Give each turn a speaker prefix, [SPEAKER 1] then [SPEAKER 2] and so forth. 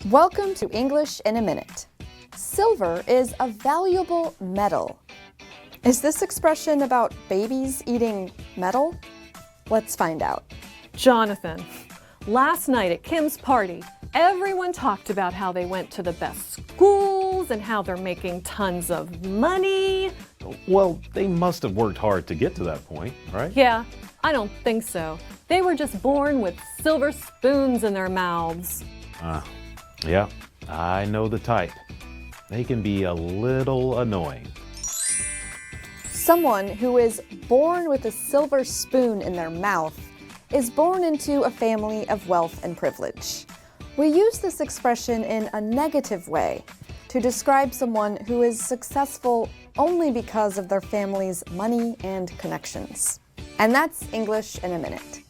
[SPEAKER 1] Welcome to English in a Minute. Silver is a valuable metal. Is this expression about babies eating metal? Let's find out.
[SPEAKER 2] Jonathan, last night at Kim's party, everyone talked about how they went to the best schools and how they're making tons of money.
[SPEAKER 3] Well, they must have worked hard to get to that point, right?
[SPEAKER 2] Yeah, I don't think so. They were just born with silver spoons in their mouths.
[SPEAKER 3] Yeah, I know the type. They can be a little annoying.
[SPEAKER 1] Someone who is born with a silver spoon in their mouth is born into a family of wealth and privilege. We use this expression in a negative way to describe someone who is successful only because of their family's money and connections. And that's English in a Minute.